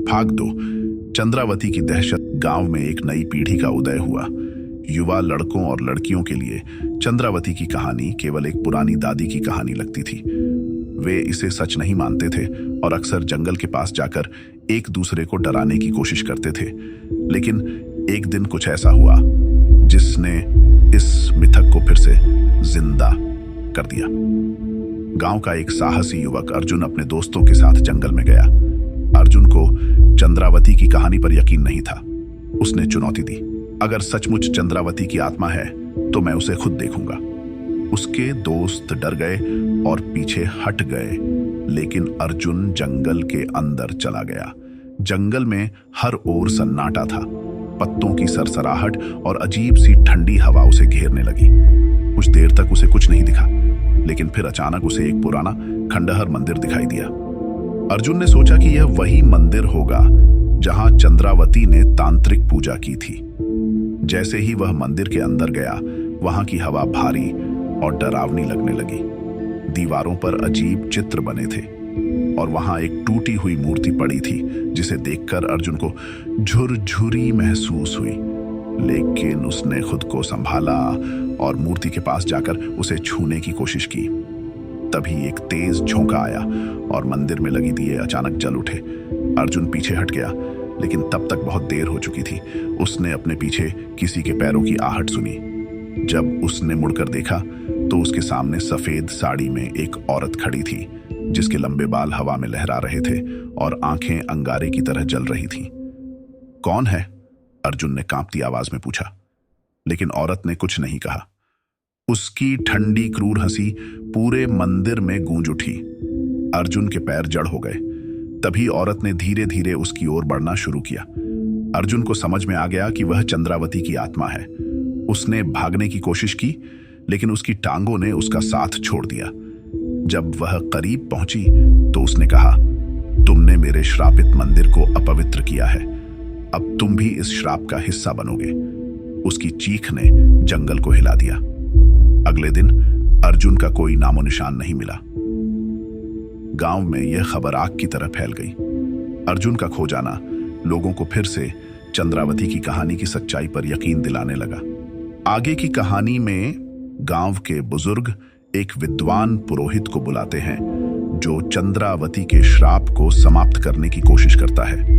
भाग दो। चंद्रावती की दहशत। गांव में एक नई पीढ़ी का उदय हुआ। युवा लड़कों और लड़कियों के लिए चंद्रावती की कहानी केवल एक पुरानी दादी की कहानी लगती थी। वे इसे सच नहीं मानते थे और अक्सर जंगल के पास जाकर एक दूसरे को डराने की कोशिश करते थे। लेकिन एक दिन कुछ ऐसा हुआ जिसने इस मिथक को फिर से जिंदा कर दिया। गांव का एक साहसी युवक अर्जुन अपने दोस्तों के साथ जंगल में गया। अर्जुन को चंद्रावती की कहानी पर यकीन नहीं था। उसने चुनौती दी, अगर सचमुच चंद्रावती की आत्मा है तो मैं उसे खुद देखूंगा। उसके दोस्त डर गए और पीछे हट गए, लेकिन अर्जुन जंगल के अंदर चला गया। जंगल में हर ओर सन्नाटा था। पत्तों की सरसराहट और अजीब सी ठंडी हवा उसे घेरने लगी। कुछ देर तक उसे कुछ नहीं दिखा, लेकिन फिर अचानक उसे एक पुराना खंडहर मंदिर दिखाई दिया। अर्जुन ने सोचा कि यह वही मंदिर होगा जहां चंद्रावती ने तांत्रिक पूजा की थी। जैसे ही वह मंदिर के अंदर गया, वहां की हवा भारी और डरावनी लगने लगी। दीवारों पर अजीब चित्र बने थे और वहां एक टूटी हुई मूर्ति पड़ी थी, जिसे देखकर अर्जुन को झुरझुरी महसूस हुई। लेकिन उसने खुद को संभाला और मूर्ति के पास जाकर उसे छूने की कोशिश की। तभी एक तेज झोंका आया और मंदिर में लगी दिए अचानक जल उठे। अर्जुन पीछे हट गया, लेकिन तब तक बहुत देर हो चुकी थी। उसने अपने पीछे किसी के पैरों की आहट सुनी। जब उसने मुड़कर देखा तो उसके सामने सफेद साड़ी में एक औरत खड़ी थी, जिसके लंबे बाल हवा में लहरा रहे थे और आंखें अंगारे की तरह जल रही थीं। कौन है? अर्जुन ने कांपती आवाज में पूछा, लेकिन औरत ने कुछ नहीं कहा। उसकी ठंडी क्रूर हंसी पूरे मंदिर में गूंज उठी। अर्जुन के पैर जड़ हो गए। तभी औरत ने धीरे धीरे उसकी ओर बढ़ना शुरू किया। अर्जुन को समझ में आ गया कि वह चंद्रावती की आत्मा है। उसने भागने की कोशिश की, लेकिन उसकी टांगों ने उसका साथ छोड़ दिया। जब वह करीब पहुंची तो उसने कहा, तुमने मेरे श्रापित मंदिर को अपवित्र किया है। अब तुम भी इस श्राप का हिस्सा बनोगे। उसकी चीख ने जंगल को हिला दिया। अगले दिन अर्जुन का कोई नामो निशान नहीं मिला। गांव में यह खबर आग की तरह फैल गई। अर्जुन का खो जाना लोगों को फिर से चंद्रावती की कहानी की सच्चाई पर यकीन दिलाने लगा। आगे की कहानी में गांव के बुजुर्ग एक विद्वान पुरोहित को बुलाते हैं, जो चंद्रावती के श्राप को समाप्त करने की कोशिश करता है।